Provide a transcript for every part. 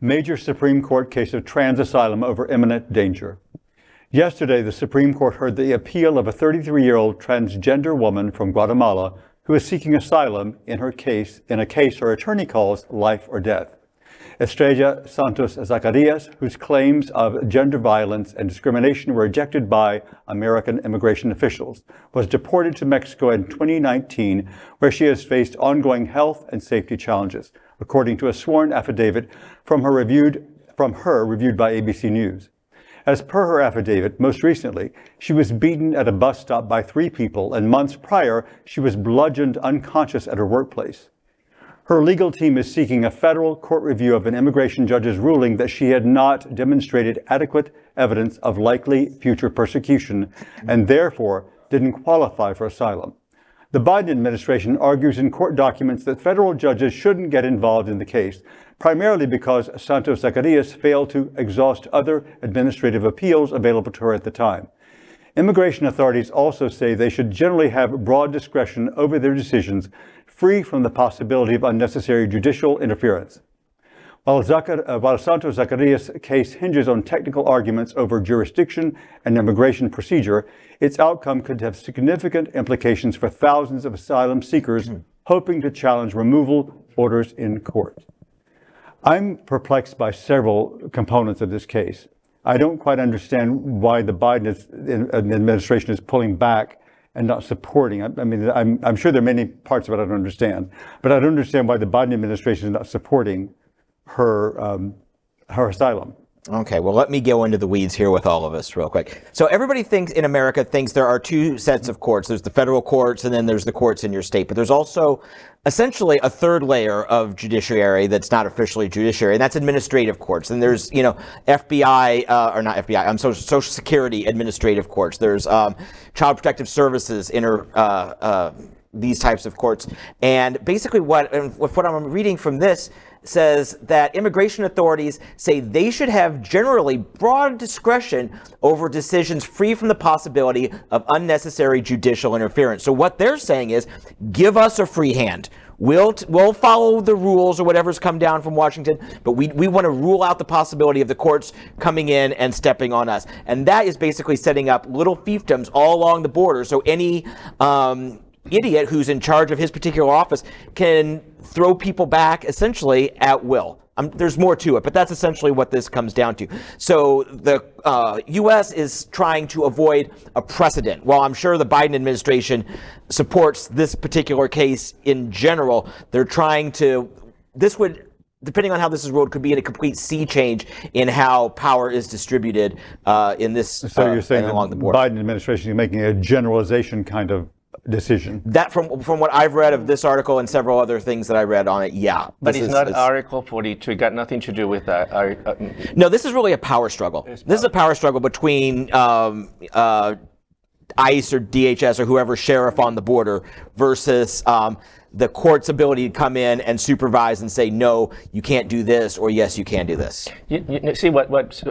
Major Supreme Court case of trans asylum over imminent danger. Yesterday, the Supreme Court heard the appeal of a 33-year-old transgender woman from Guatemala who is seeking asylum in a case her attorney calls life or death. Estrella Santos Zacarias, whose claims of gender violence and discrimination were rejected by American immigration officials, was deported to Mexico in 2019, where she has faced ongoing health and safety challenges, according to a sworn affidavit from her reviewed by ABC News. As per her affidavit, most recently, she was beaten at a bus stop by 3 people, and months prior, she was bludgeoned unconscious at her workplace. Her legal team is seeking a federal court review of an immigration judge's ruling that she had not demonstrated adequate evidence of likely future persecution and therefore didn't qualify for asylum. The Biden administration argues in court documents that federal judges shouldn't get involved in the case, primarily because Santos Zacarias failed to exhaust other administrative appeals available to her at the time. Immigration authorities also say they should generally have broad discretion over their decisions, free from the possibility of unnecessary judicial interference. While Santos Zacarias' case hinges on technical arguments over jurisdiction and immigration procedure, its outcome could have significant implications for thousands of asylum seekers hoping to challenge removal orders in court. I'm perplexed by several components of this case. I don't quite understand why the Biden administration is pulling back and not supporting. I mean, I'm sure there are many parts of it I don't understand, but I don't understand why the Biden administration is not supporting her asylum. Okay, well, let me go into the weeds here with all of us real quick. So everybody in America thinks there are 2 sets of courts. There's the federal courts and then there's the courts in your state. But there's also essentially a 3rd layer of judiciary that's not officially judiciary, and that's administrative courts. And there's, FBI, or not FBI, Social Security administrative courts. There's Child Protective Services, these types of courts. And basically what I'm reading from this says that immigration authorities say they should have generally broad discretion over decisions free from the possibility of unnecessary judicial interference. So what they're saying is, give us a free hand. We'll follow the rules or whatever's come down from Washington, but we want to rule out the possibility of the courts coming in and stepping on us. And that is basically setting up little fiefdoms all along the border. So any idiot who's in charge of his particular office can throw people back essentially at will. There's more to it, but that's essentially what this comes down to. So the U.S. is trying to avoid a precedent. While I'm sure the Biden administration supports this particular case in general, they're trying to, this would, depending on how this is ruled, could be a complete sea change in how power is distributed in this so you're saying along the border. Biden administration is making a generalization kind of decision. That from what I've read of this article and several other things that I read on it, yeah. But it's not Article 42, got nothing to do with that. No, this is really a power struggle. This is a power struggle between ICE or DHS or whoever sheriff on the border versus the court's ability to come in and supervise and say, no, you can't do this, or yes, you can do this. You see, what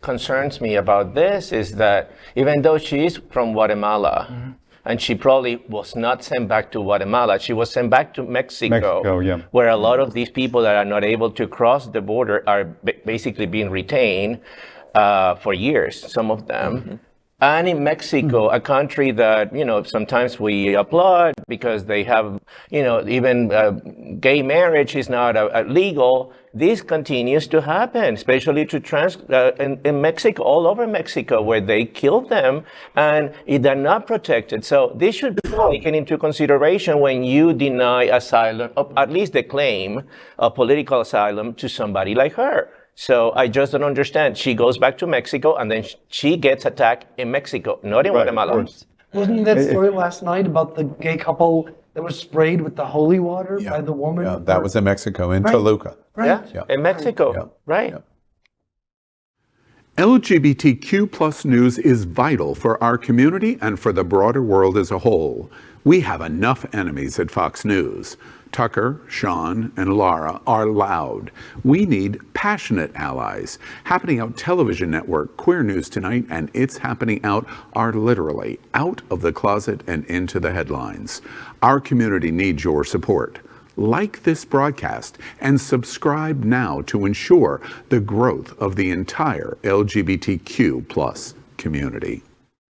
concerns me about this is that even though she is from Guatemala, and she probably was not sent back to Guatemala, she was sent back to Mexico, yeah, where a lot of these people that are not able to cross the border are basically being retained for years, some of them. And in Mexico, a country that, sometimes we applaud because they have, even gay marriage is not legal. This continues to happen, especially to in Mexico, all over Mexico, where they kill them and they're not protected. So this should be taken into consideration when you deny asylum, or at least the claim of political asylum to somebody like her. So I just don't understand. She goes back to Mexico and then she gets attacked in Mexico, not in Guatemala. Wasn't that story last night about the gay couple that was sprayed with the holy water by the woman? Yeah, that was in Mexico, in Toluca. Right. Yeah, in Mexico, right. Yeah. LGBTQ plus news is vital for our community and for the broader world as a whole. We have enough enemies at Fox News. Tucker, Sean, and Lara are loud. We need passionate allies. Happening Out television network, Queer News Tonight, and It's Happening Out are literally out of the closet and into the headlines. Our community needs your support. like this broadcast and subscribe now to ensure the growth of the entire LGBTQ+ community.